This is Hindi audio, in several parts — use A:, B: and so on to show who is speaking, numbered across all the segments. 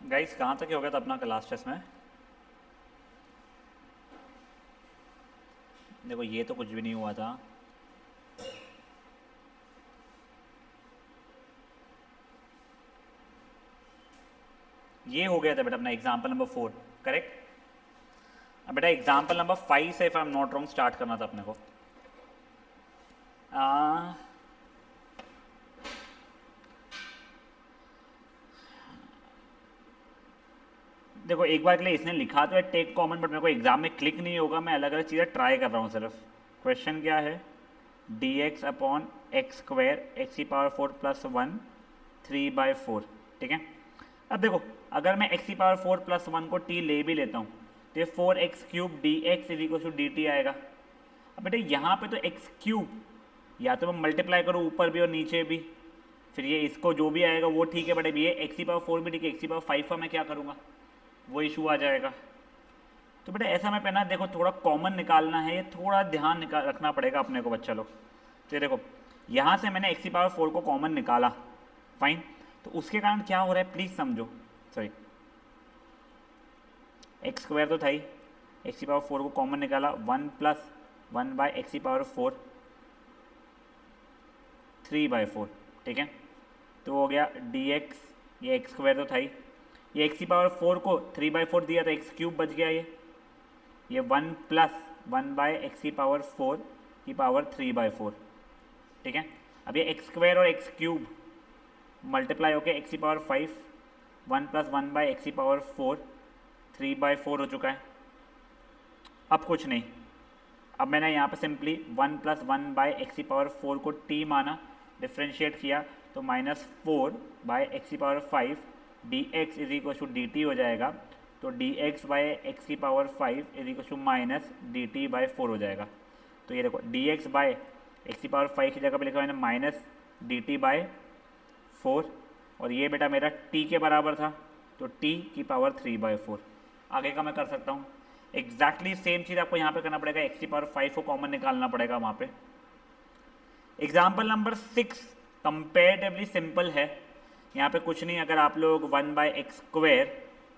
A: गाइस कहाँ तक हो गया था अपना क्लास टेस्ट में? देखो ये तो कुछ भी नहीं हुआ था। ये हो गया था बेटा अपना एग्जाम्पल नंबर 4। करेक्ट। अब बेटा एग्जाम्पल नंबर 5 से if I am not wrong start करना था अपने को। आ, देखो एक बार के लिए इसने लिखा तो है टेक कॉमन, बट मेरे को एग्जाम में क्लिक नहीं होगा। मैं अलग अलग चीज़ें ट्राई कर रहा हूँ सिर्फ। क्वेश्चन क्या है? D x upon x square x की पावर 4 प्लस 1 3/4। ठीक है। अब देखो अगर मैं एक्स की पावर 4 प्लस 1 को टी ले भी लेता हूँ तो ये 4x³ d x is equal to d t आएगा। अब बेटे यहाँ पे तो x³ या तो मैं मल्टीप्लाई करूँ ऊपर भी और नीचे भी, फिर ये इसको जो भी आएगा वो ठीक है। बट अब ये एक्स की पावर 4 भी ठीक है, एक्स की पावर 5 का मैं क्या करूँगा, वो इशू आ जाएगा। तो बेटा ऐसा मैं पहना देखो थोड़ा कॉमन निकालना है, ये थोड़ा ध्यान निकाल रखना पड़ेगा अपने को बच्चा लोग। तो ये देखो यहाँ से मैंने एक्स की पावर 4 को कॉमन निकाला, फाइन। तो उसके कारण क्या हो रहा है प्लीज़ समझो। सॉरी, एक्स स्क्वायर तो था ही, एक्स की पावर 4 को कॉमन निकाला, 1 प्लस 1/x की पावर 4 3/4। ठीक है। तो हो गया डी एक्स, ये एक्स स्क्वायर तो था ही, ये एक्स की पावर 4 को 3/4 दिया तो x³ बच गया। ये 1 प्लस 1/x की पावर 4 की पावर 3/4। ठीक है। अब ये एक्स स्क्वायर और x³ मल्टीप्लाई होकर एक्स की पावर 5, 1 प्लस 1/x की पावर 4 3/4 हो चुका है। अब कुछ नहीं, अब मैंने यहाँ पे सिंपली 1 प्लस 1/x की पावर 4 को t माना, डिफ्रेंशिएट किया तो -4/x की power 5 d x is equal to d t हो जाएगा। तो डी एक्स बाई एक्स की power 5 is equal to minus d t by 4 हो जाएगा। तो ये देखो डी एक्स बाई एक्स की पावर 5 की जगह पे लिखा मैंने माइनस डी टी बाई 4, और ये बेटा मेरा t के बराबर था तो t की पावर 3/4। आगे का मैं कर सकता हूँ एग्जैक्टली सेम चीज़ आपको यहाँ पे करना पड़ेगा, एक्स की पावर 5 को कॉमन निकालना पड़ेगा वहाँ पे। एग्जाम्पल नंबर 6 कंपेरेटिवली सिंपल है। यहाँ पे कुछ नहीं, अगर आप लोग 1/x²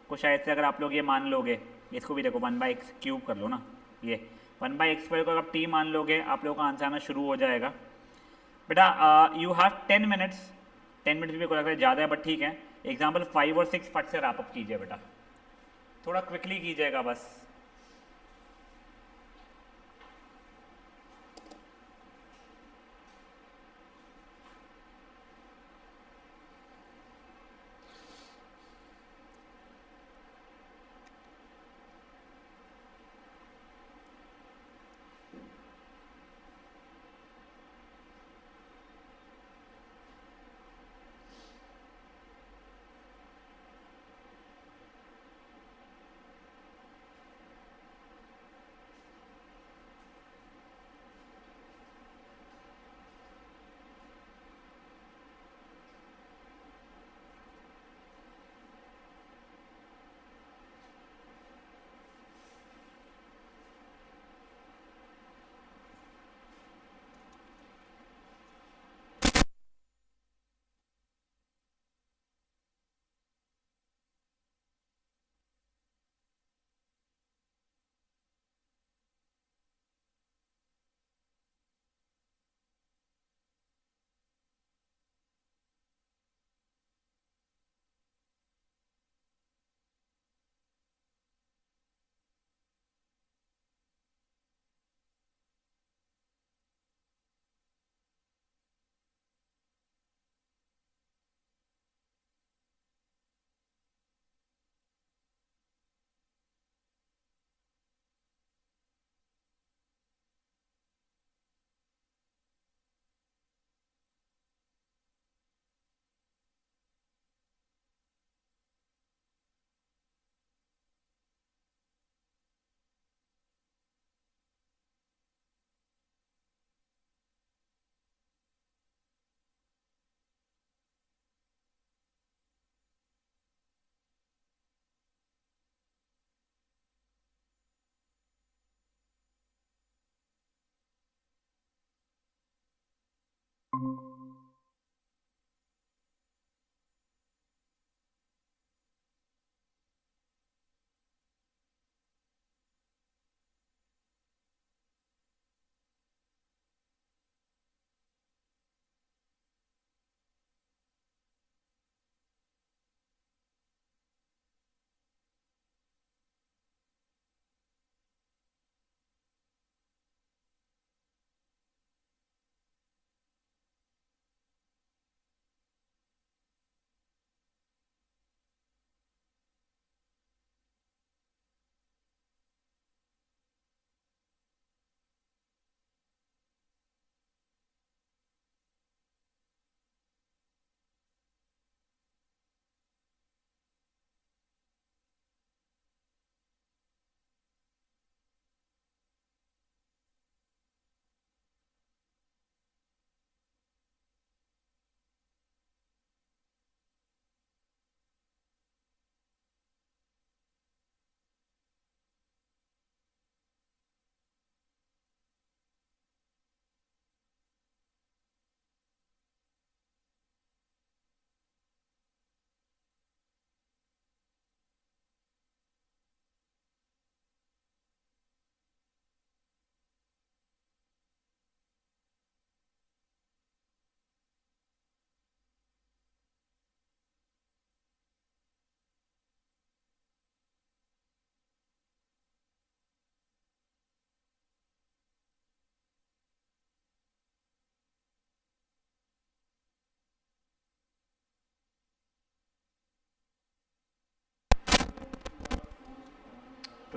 A: को शायद से अगर आप लोग ये मान लोगे, इसको भी देखो 1/x³ कर लो ना, ये 1/x² को अगर t मान लोगे आप लोगों का आंसर आना शुरू हो जाएगा। बेटा यू हैव 10 मिनट्स। 10 मिनट्स भी कोई ज़्यादा है बट ठीक है। एग्जाम्पल 5 और 6 फट से रैपअप कीजिए बेटा, थोड़ा क्विकली कीजिएगा बस।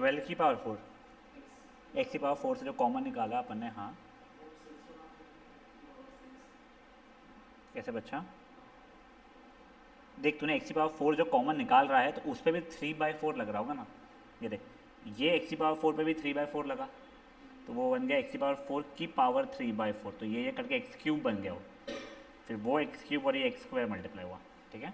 A: 12 की पावर 4, एक्स की पावर 4 से जो कॉमन निकाला अपन ने, हाँ कैसे बच्चा? देख तूने एक्स की पावर 4 जो कॉमन निकाल रहा है तो उस पर भी 3/4 लग रहा होगा ना। ये देख, ये एक्स की पावर 4 पे भी 3/4 लगा, तो वो बन गया एक्स की पावर 4 की पावर 3/4, तो ये करके एक्स क्यूब बन गया वो। फिर वो एक्स क्यूब और ये एक्स स्क्वायर मल्टीप्लाई हुआ, ठीक है।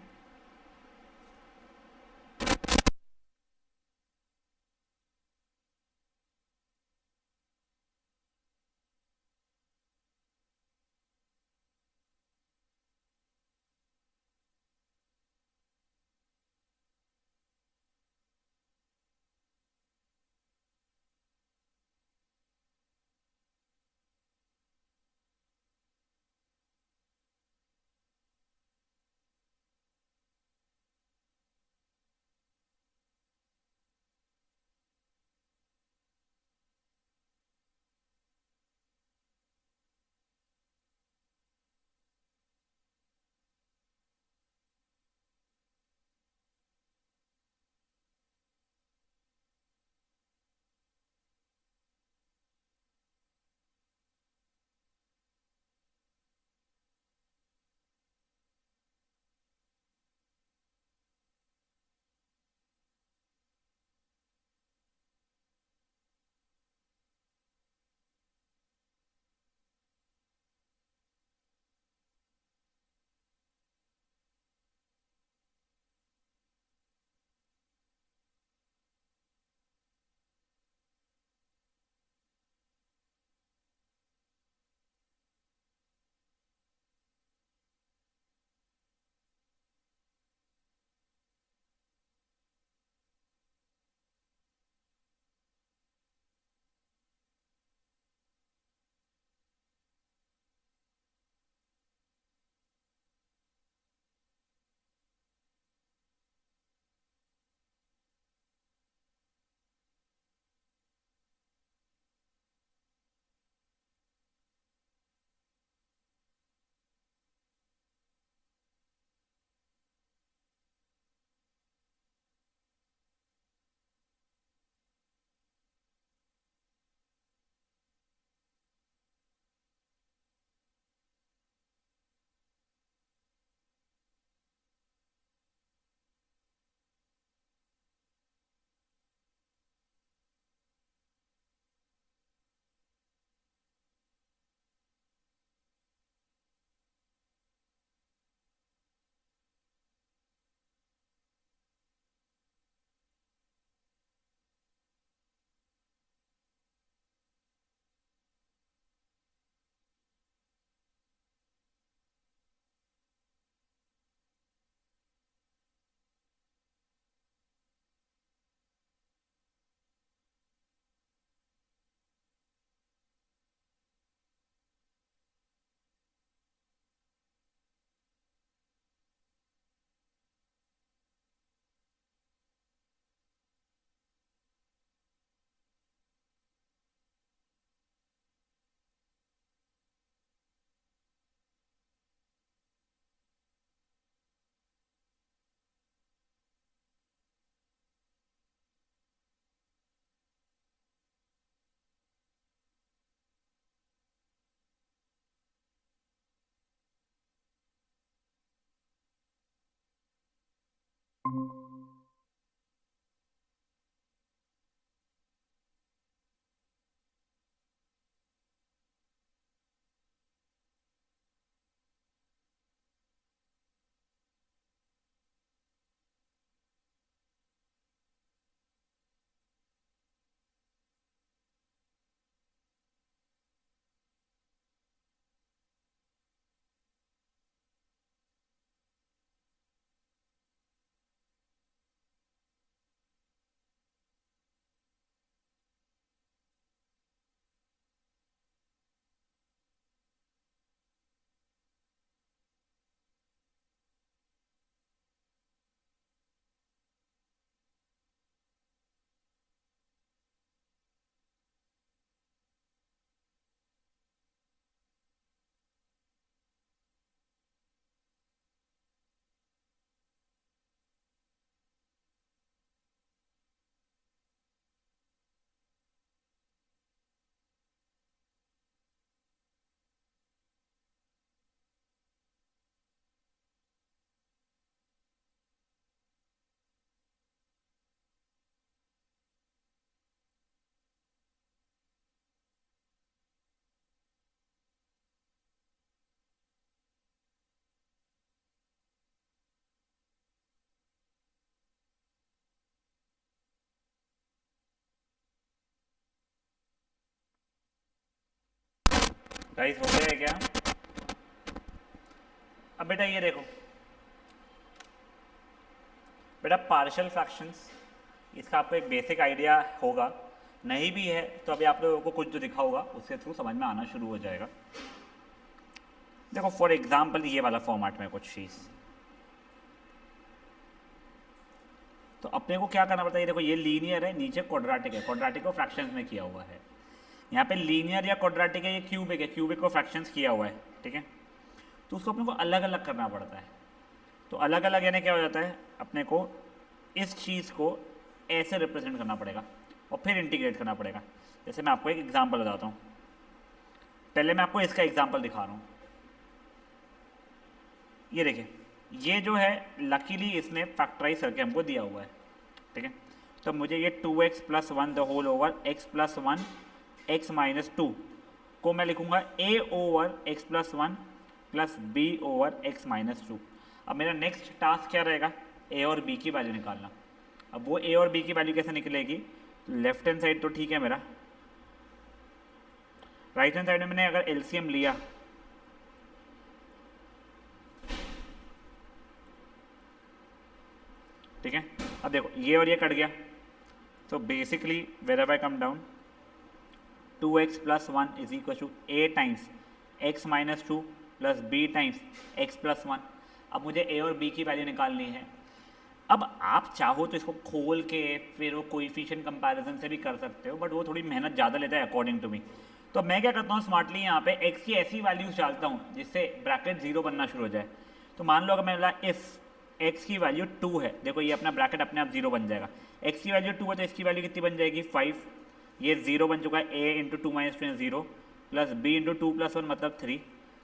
A: फैक्टराइज हो गया है क्या? अब बेटा ये देखो बेटा, पार्शियल फ्रैक्शंस, इसका आपको एक बेसिक आइडिया होगा, नहीं भी है तो अभी आप लोगों को कुछ जो दिखा होगा उसके थ्रू समझ में आना शुरू हो जाएगा। देखो फॉर एग्जाम्पल ये वाला फॉर्मेट में कुछ चीज़, तो अपने को क्या करना पड़ता है, ये देखो ये लीनियर है, नीचे क्वाड्रेटिक है, क्वाड्रेटिक को फ्रैक्शंस में किया हुआ है। यहाँ पे लीनियर या क्वाड्रेटिक है, ये क्यूबिक है, क्यूबिक को फ्रैक्शंस किया हुआ है, ठीक है। तो उसको अपने को अलग अलग करना पड़ता है। तो अलग अलग यानी क्या हो जाता है, अपने को इस चीज़ को ऐसे रिप्रेजेंट करना पड़ेगा और फिर इंटीग्रेट करना पड़ेगा। जैसे मैं आपको एक एग्जांपल बताता हूँ, पहले मैं आपको इसका एग्जांपल दिखा रहा हूँ। ये देखिए, ये जो है लकीली इसने फैक्टराइज करके हमको दिया हुआ है, ठीक है। तो मुझे ये 2x plus 1 the whole over x plus 1 x minus 2 को मैं लिखूंगा a over x plus 1 plus b over x minus 2। अब मेरा नेक्स्ट टास्क क्या रहेगा, a और b की वैल्यू निकालना। अब वो a और b की वैल्यू कैसे निकलेगी, लेफ्ट हैंड साइड तो ठीक है मेरा, राइट हैंड साइड में मैंने अगर एलसीएम लिया, ठीक है। अब देखो ये और ये कट गया, तो basically where I come down 2x plus 1 is equal to a times x minus 2 plus b times x plus 1। अब मुझे a और b की वैल्यू निकालनी है। अब आप चाहो तो इसको खोल के फिर वो कोएफिशिएंट कंपैरिजन से भी कर सकते हो, बट वो थोड़ी मेहनत ज़्यादा लेता है अकॉर्डिंग टू मी। तो मैं क्या करता हूँ स्मार्टली, यहाँ पे x की ऐसी वैल्यूज डालता हूँ जिससे ब्रैकेट जीरो बनना शुरू हो जाए। तो मान लो अगर मैंने इफ x की वैल्यू 2 है, देखो ये अपना ब्रैकेट अपने आप जीरो बन जाएगा। x की वैल्यू 2 है तो इसकी वैल्यू कितनी बन जाएगी 5, ये जीरो बन चुका है, a into two minus two zero plus b into two plus 1 मतलब 3,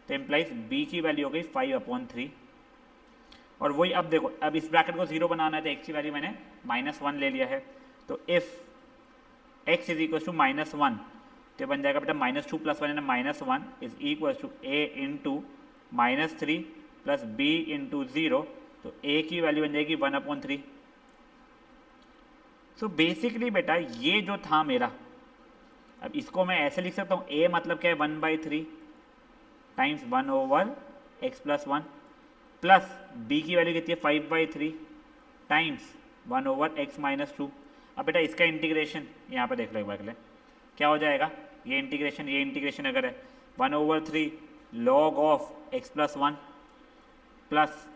A: तो इम्प्लाइज b की वैल्यू हो गई 5/3। और वही अब देखो, अब इस ब्रैकेट को जीरो बनाना है तो x की वैल्यू मैंने -1 ले लिया है। तो if x is equal to -1 तो बन जाएगा बेटा -2 plus 1 -1 is equal to a into -3 plus b into zero, तो a की वैल्यू बन जाएगी 1/3। सो बेसिकली बेटा ये जो था मेरा, अब इसको मैं ऐसे लिख सकता हूँ, a मतलब क्या है 1/3 times 1 over x plus 1 plus b की वैल्यू कितनी है 5/3 टाइम्स 1 ओवर x माइनस 2। अब बेटा इसका इंटीग्रेशन यहाँ पे देख लो एक बार के लिए क्या हो जाएगा, ये इंटीग्रेशन अगर है 1/3 log of x plus 1 plus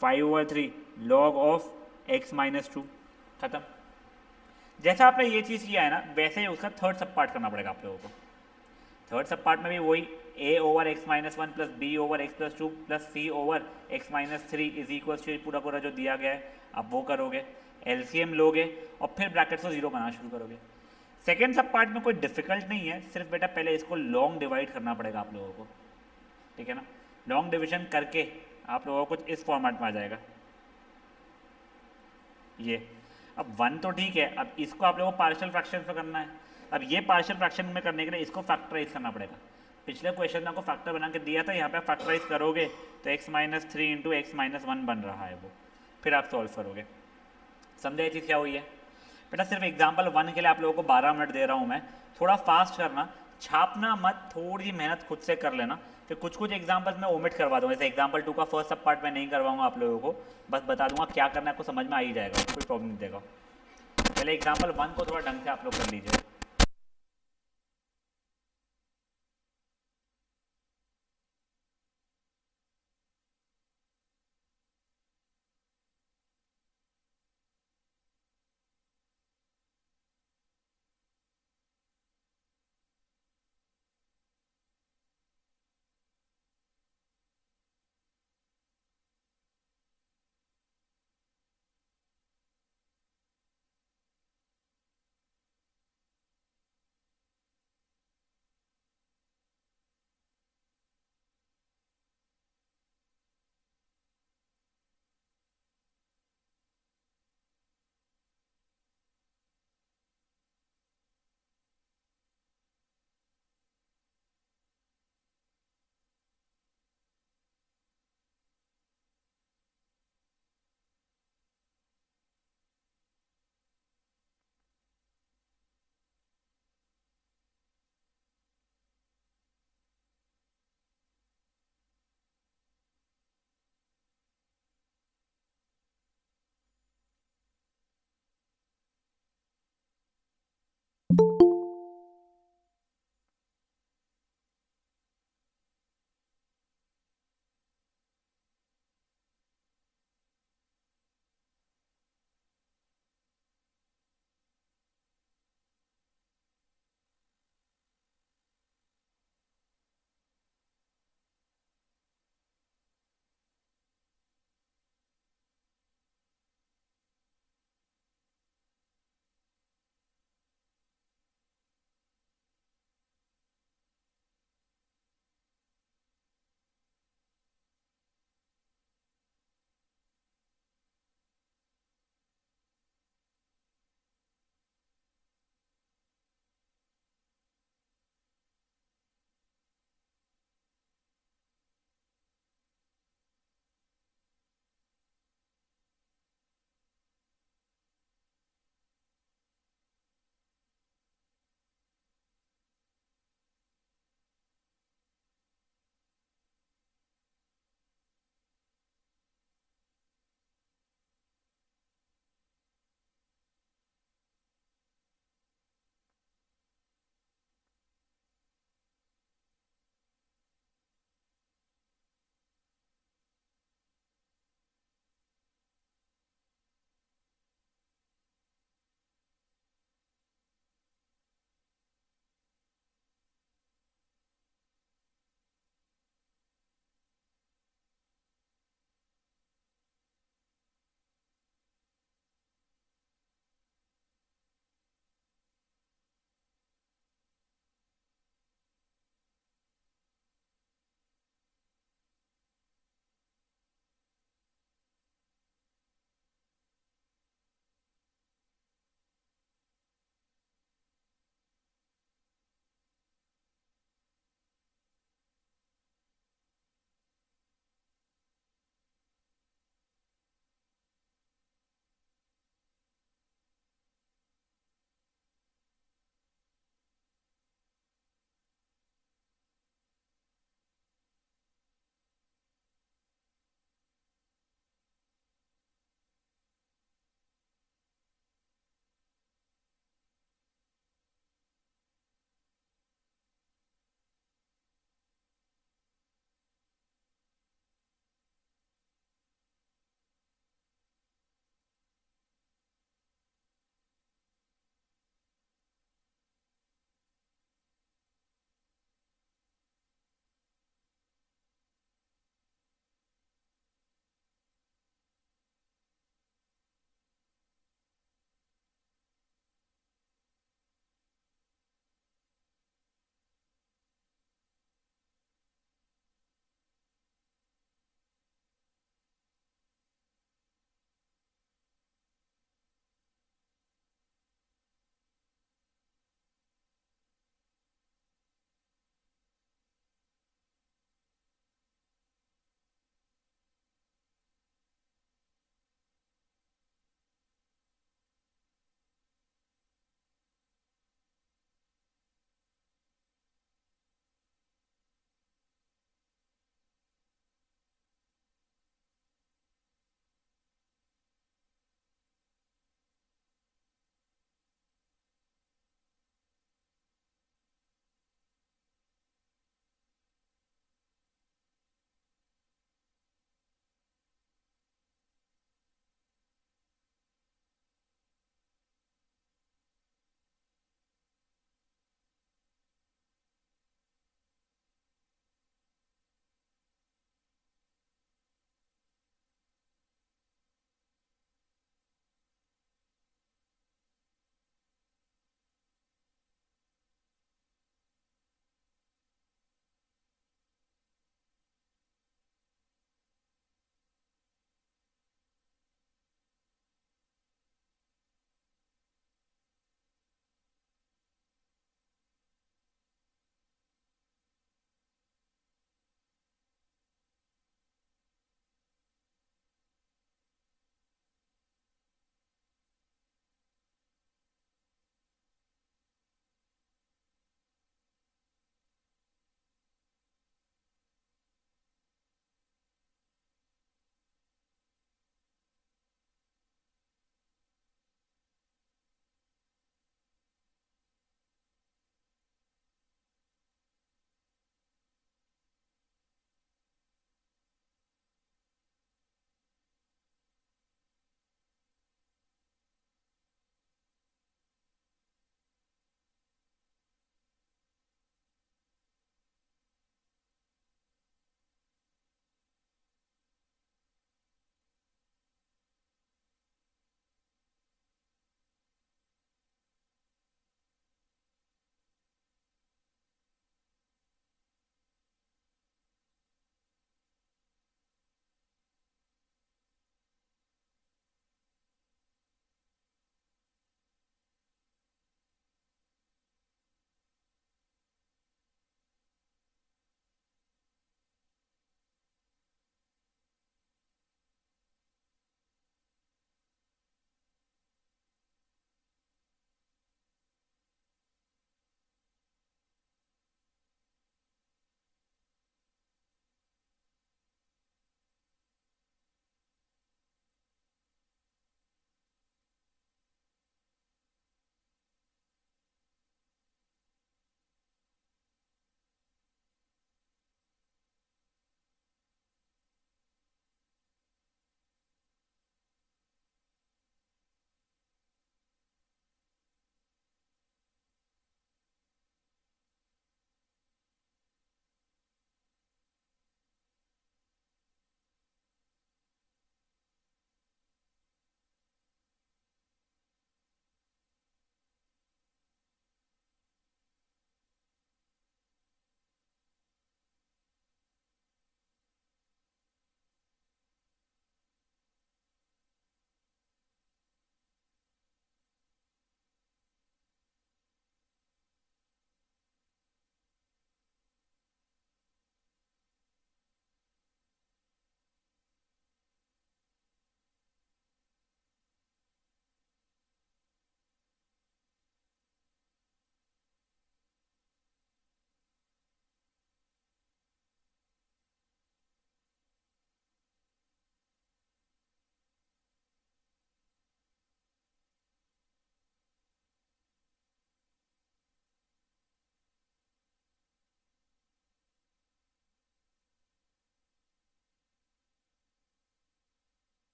A: 5/3 log of x minus 2, खत्म। जैसा आपने ये चीज़ किया है ना, वैसे ही उसका थर्ड सब पार्ट करना पड़ेगा आप लोगों को। थर्ड सब पार्ट में भी वही a over x minus 1 plus b over x plus 2 plus c over x minus 3 is equal to पूरा पूरा जो दिया गया है आप वो करोगे, एलसीएम लोगे और फिर ब्रैकेट्स को जीरो बनाना शुरू करोगे। सेकेंड सब पार्ट में कोई डिफिकल्ट नहीं है, सिर्फ बेटा पहले इसको लॉन्ग डिवाइड करना पड़ेगा आप लोगों को, ठीक है ना। लॉन्ग डिविजन करके आप लोगों को कुछ इस फॉर्मेट में आ जाएगा ये। अब 1 तो ठीक है, अब इसको आप लोगों को पार्शियल फ्रैक्शन में करना है। अब ये पार्शियल फ्रैक्शन में करने के लिए इसको फैक्टराइज करना पड़ेगा। पिछले क्वेश्चन में आपको फैक्टर बना के दिया था, यहाँ पे फैक्टराइज करोगे तो x minus 3 into X minus 1 बन रहा है वो, फिर आप सॉल्व करोगे। समझे ये चीज़ क्या हुई है बेटा। सिर्फ एग्जाम्पल 1 के लिए आप लोगों को 12 मिनट दे रहा हूँ मैं, थोड़ा फास्ट करना, छापना मत, थोड़ी मेहनत खुद से कर लेना। फिर कुछ कुछ एग्जाम्पल्स मैं ओमिट करवा दूँगा, जैसे एग्जाम्पल 2 का फर्स्ट सब पार्ट मैं नहीं करवाऊंगा आप लोगों को, बस बता दूंगा क्या करना है, आपको समझ में आ ही जाएगा, कोई प्रॉब्लम नहीं देगा। पहले एग्जाम्पल 1 को थोड़ा ढंग से आप लोग कर लीजिए।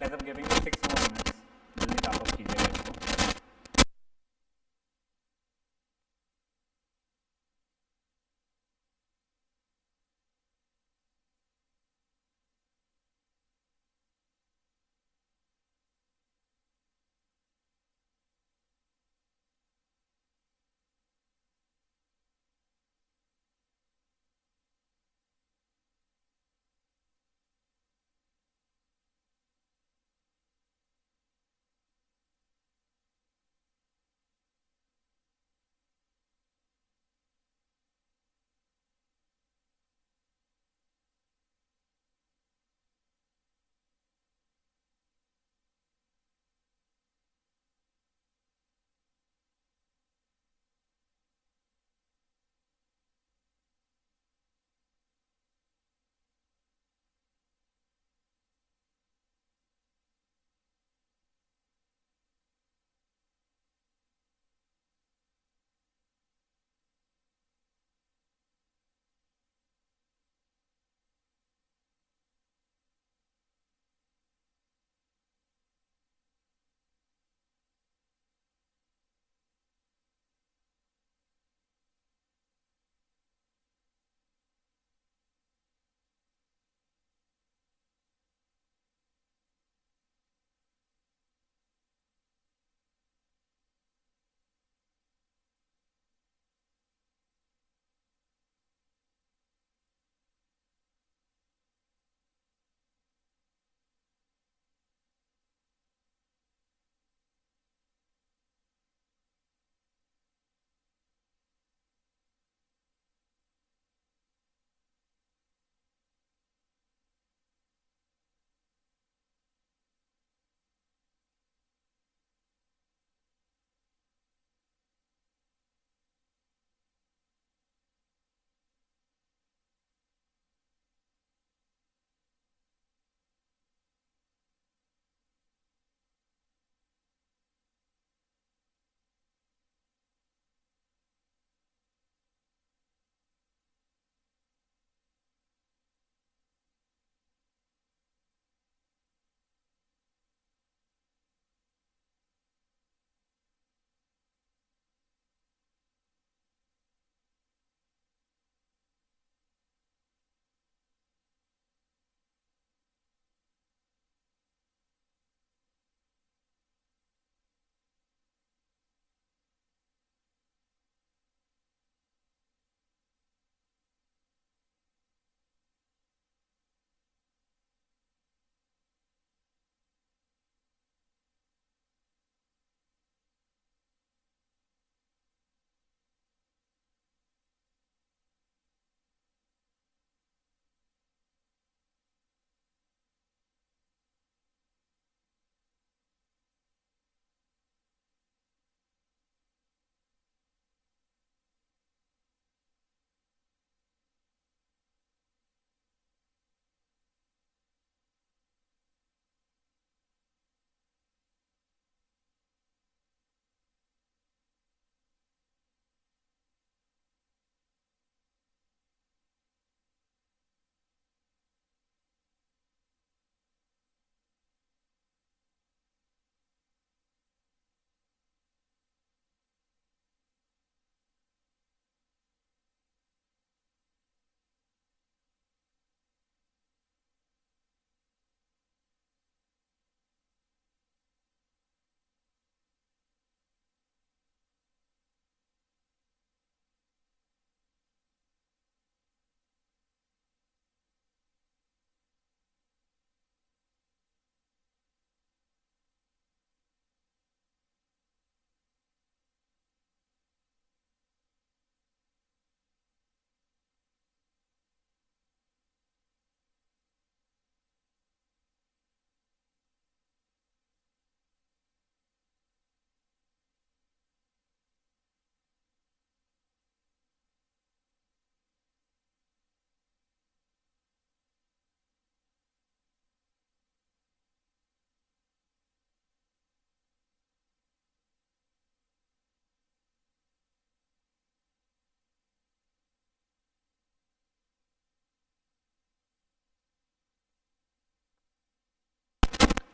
A: Guys, I'm giving you 6 more minutes. जल्दी टॉप अप कीजिएगा इसको.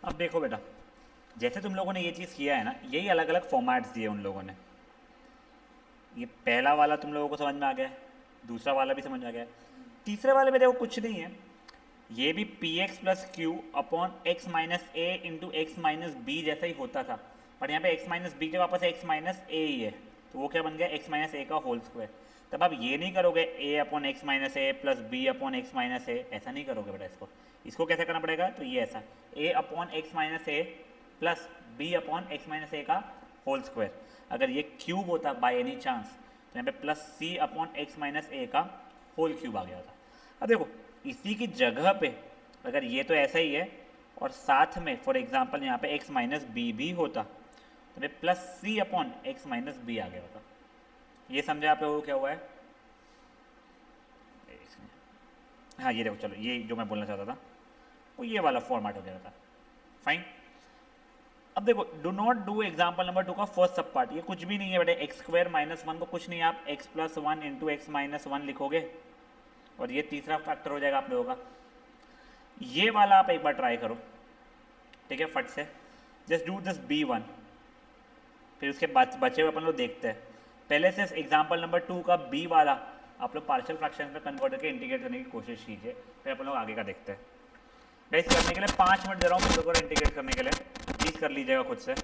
A: अब देखो बेटा, जैसे तुम लोगों ने ये चीज़ किया है ना, यही अलग अलग फॉर्मेट्स दिए उन लोगों ने। ये पहला वाला तुम लोगों को समझ में आ गया है, दूसरा वाला भी समझ में आ गया है, तीसरे वाले में देखो कुछ नहीं है, ये भी P X plus Q upon X minus A into X minus B जैसा ही होता था, पर यहाँ पे एक्स माइनस बी के वापस एक्स माइनस ए ही है, तो वो क्या बन गया एक्स माइनस ए का होल स्क्वायर। तब आप ये नहीं करोगे A upon X minus A plus B upon X minus A, ऐसा नहीं करोगे बेटा। इसको कैसे करना पड़ेगा, तो ये ऐसा A upon X minus A plus B upon X minus A का होल स्क्वायर। अगर ये क्यूब होता बाय एनी चांस, तो यहाँ पे plus C upon X minus A का होल क्यूब आ गया था। अब देखो इसी की जगह पे अगर ये तो ऐसा ही है और साथ में फॉर एग्जांपल यहाँ पे एक्स माइनस बी भी होता, तो प्लस सी अपॉन एक्स माइनस बी आ गया होता। ये समझे आप लोगों को क्या हुआ है? हाँ ये देखो, चलो ये जो मैं बोलना चाहता था वो ये वाला फॉर्मेट हो गया था। फाइन। अब देखो do not do example number 2 का फर्स्ट सब पार्ट, ये कुछ भी नहीं है बेटे, एक्स स्क्वायर माइनस वन को कुछ नहीं, आप x plus one into X minus one लिखोगे और ये तीसरा फैक्टर हो जाएगा आप लोगों का। ये वाला आप एक बार ट्राई करो, ठीक है, फट से just do this b one, फिर उसके बचे हुए अपन लोग देखते हैं। पहले से एग्जाम्पल नंबर 2 का बी वाला आप लोग पार्शियल फ्रैक्शन में कन्वर्ट करके इंटीग्रेट करने की कोशिश कीजिए, फिर अपन लोग आगे का देखते हैं। गाइस करने के लिए 5 मिनट दे रहा हूँ तुम लोगों को इंटीग्रेट करने के लिए, प्लीज़ कर लीजिएगा खुद से।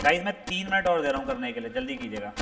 A: गाइस मैं 3 मिनट और दे रहा हूँ करने के लिए, जल्दी कीजिएगा।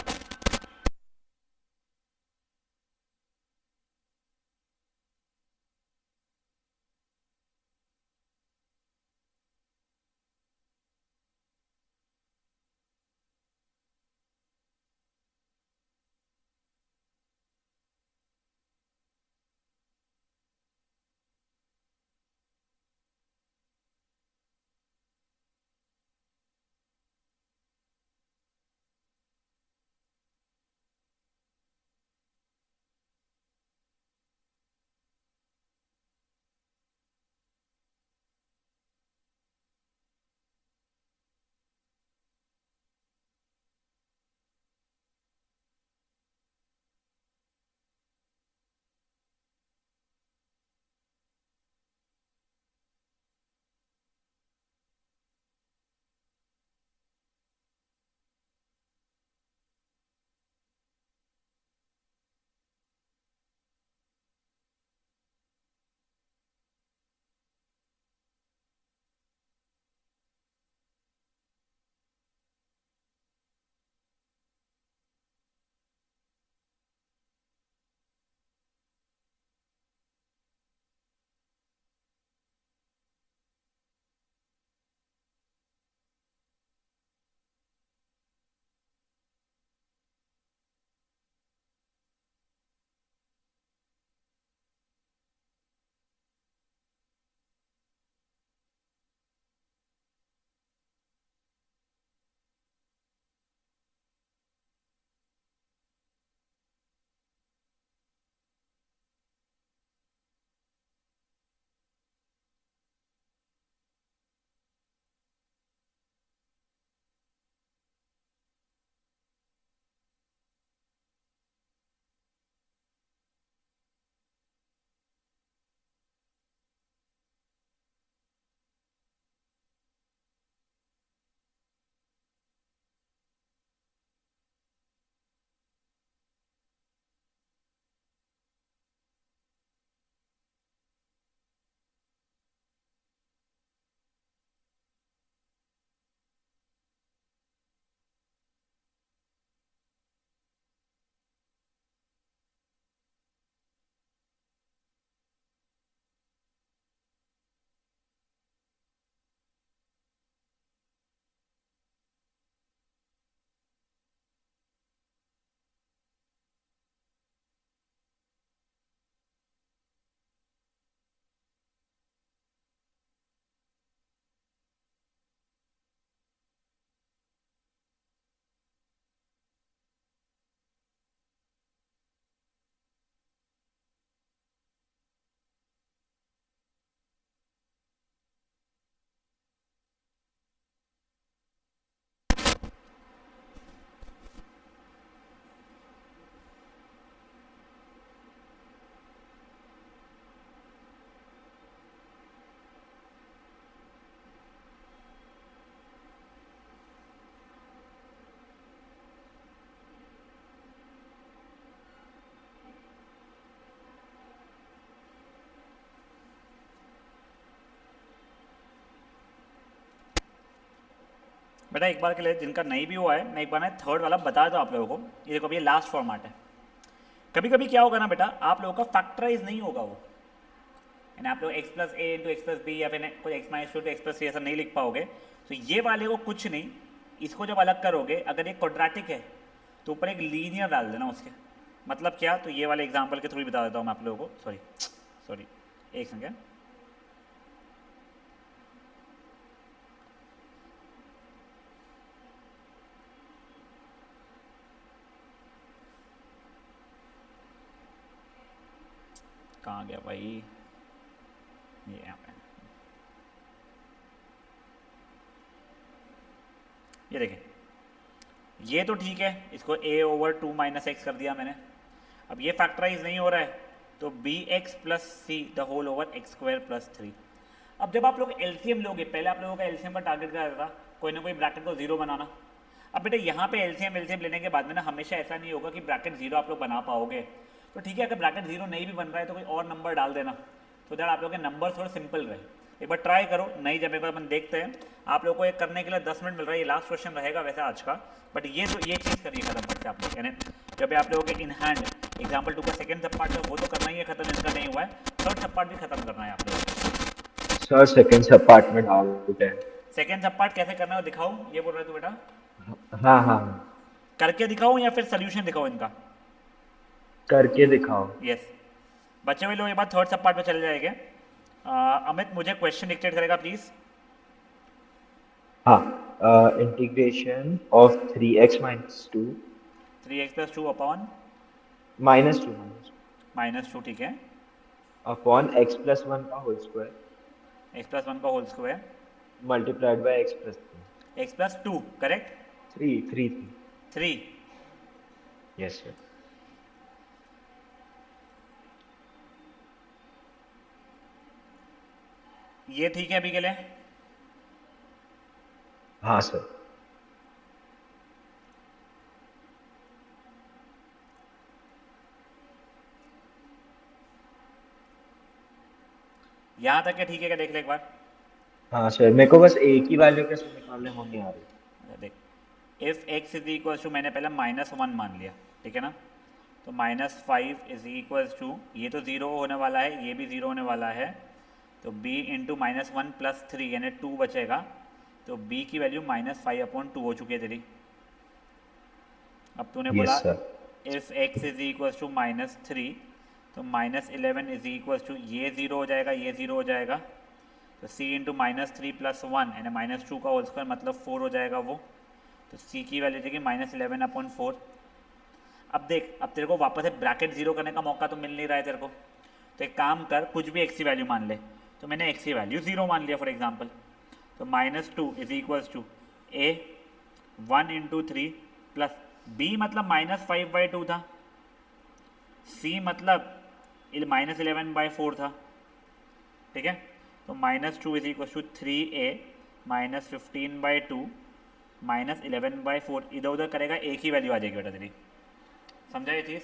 A: बेटा एक बार के लिए जिनका नहीं भी हुआ है, मैं एक बार ना थर्ड वाला बता दूँ आप लोगों को। ये देखो, अभी ये लास्ट फॉर्मेट है। कभी कभी क्या होगा ना बेटा, आप लोगों का फैक्टराइज नहीं होगा वो, यानी आप लोग x plus A into X plus B या फिर कोई x minus two X plus C ऐसा नहीं लिख पाओगे। तो ये वाले को कुछ नहीं, इसको जब अलग करोगे, अगर ये क्वाड्रेटिक है तो ऊपर एक लीनियर डाल देना उसके। मतलब क्या, तो ये वाले एग्जाम्पल के थ्रू बता देता हूँ मैं आप लोगों को। सॉरी एक सेकेंड। कहाँ गया भाई, ये यहाँ पे। ये देखें, ये तो ठीक है, इसको a ओवर 2 माइनस एक्स कर दिया मैंने। अब ये फैक्टराइज नहीं हो रहा है, तो b x plus c the whole over x square plus 3। अब जब आप लोग एलसीएम लोगे, पहले आप लोगों का एलसीएम का टारगेट क्या था, कोई ना कोई ब्रैकेट को जीरो बनाना। अब बेटा यहाँ पे एलसीएम लेने के बाद में ना हमेशा ऐसा नहीं होगा कि ब्रैकेट जीरो आप लोग बना पाओगे। तो ठीक है, अगर ब्रैकेट जीरो नहीं भी बन रहा है तो कोई और नंबर डाल देना, तो दैट आप लोग के नंबर थोड़े सिंपल रहे। एक बार ट्राई करो, नहीं जमेगा अपन देखते हैं। आप लोगों को एक करने के लिए 10 मिनट मिल रहा है, ये लास्ट क्वेश्चन रहेगा वैसे आज का, बट ये चीज़ करिए खत्म करते आप लोग, यानी जब आप लोगों के इन हैंड एग्जाम्पल 2 का सेकंड सब पार्ट है वो तो करना ही है खत्म, जिसका नहीं हुआ है थर्ड सब पार्ट भी खत्म करना है आप लोगों को।
B: सर सेकंड सब पार्ट में डाउट है।
A: सेकंड सब पार्ट कैसे करना है वो दिखाऊं, ये बोल रहे तू बेटा?
B: हाँ हाँ,
A: करके दिखाऊं या फिर सोल्यूशन दिखाऊं इनका?
B: करके दिखाओ।
A: यस। बचे हुए लोग एक बार थर्ड सब पार्ट पे चले जाएंगे। अमित मुझे क्वेश्चन डिक्टेट करेगा प्लीज।
B: हाँ, integration of 3x-2
A: 3x+2 upon
B: -2
A: -2, ठीक है,
B: अपॉन x+1 का होल स्क्वायर
A: x+1 का whole square
B: multiplied by x+3।
A: x+2 correct.
B: 3।
A: 3।
B: Yes sir.
A: ये ठीक है अभी के लिए?
B: हाँ सर।
A: यहाँ तक के ठीक है क्या, देख ले एक बार।
B: हाँ सर, मेरे को बस एक ही वैल्यू कैसे निकालने वो नहीं आ रही।
A: देख, if x is equal to, मैंने पहले -1 मान लिया, ठीक है ना, तो -5 इज इक्वल टू, ये तो 0 होने वाला है, ये भी 0 होने वाला है, तो b इंटू -1 + 3 यानी 2 बचेगा, तो b की वैल्यू -5/2 हो चुकी है तेरी। अब तूने बोला
B: yes sir.
A: If x is equal to -3, तो -11 इज इक्वल टू, ये 0 हो जाएगा, ये 0 हो जाएगा, तो c इंटू -3 + 1 यानी -2 का होल स्क्वायर मतलब 4 हो जाएगा वो, तो c की वैल्यू देगी -11/4। अब देख, अब तेरे को वापस से ब्रैकेट 0 करने का मौका तो मिल नहीं रहा है तेरे को, तो एक काम कर, कुछ भी x की वैल्यू मान ले, तो मैंने x की वैल्यू 0 मान लिया फॉर एग्जाम्पल, तो -2 is equal to a 1 into 3 plus b मतलब -5/2 था, c मतलब -11/4 था, ठीक है, तो -2 इज इक्वल टू 3a -15/2 -11/4, इधर उधर करेगा एक ही वैल्यू आ जाएगी बेटा तेरी, समझा ये चीज़?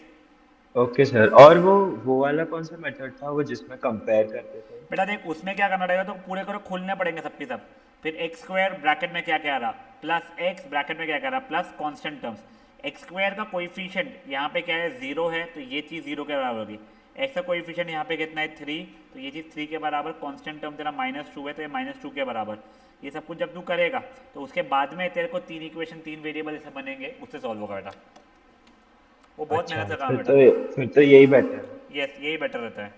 B: ओके सर, और वो वाला कौन सा मेथड था वो जिसमें कंपेयर करते थे?
A: बेटा देख, उसमें क्या करना रहेगा, तो पूरे को खोलने पड़ेंगे सबके सब, फिर एक्स स्क्वायर ब्रैकेट में क्या क्या रहा प्लस एक्स ब्रैकेट में क्या क्या रहा plus constant terms, x square का कोएफिशिएंट यहाँ पे क्या है 0 है, तो ये चीज़ 0 के बराबर होगी, एक्स का कोएफिशिएंट यहाँ पे कितना है 3, तो ये चीज़ 3 के बराबर, कांस्टेंट टर्म तेरा -2 है तो ये -2 के बराबर, ये सब कुछ जब तू करेगा तो उसके बाद में तेरे को 3 इक्वेशन 3 वेरिएबल ऐसे बनेंगे, उससे सॉल्व होगा बेटा, वो बहुत
B: अच्छा,
A: मेहनत का काम है
B: फिर
A: बेटा।
B: तो फिर तो यही बेटर है।
A: यस, यही बेटर रहता है।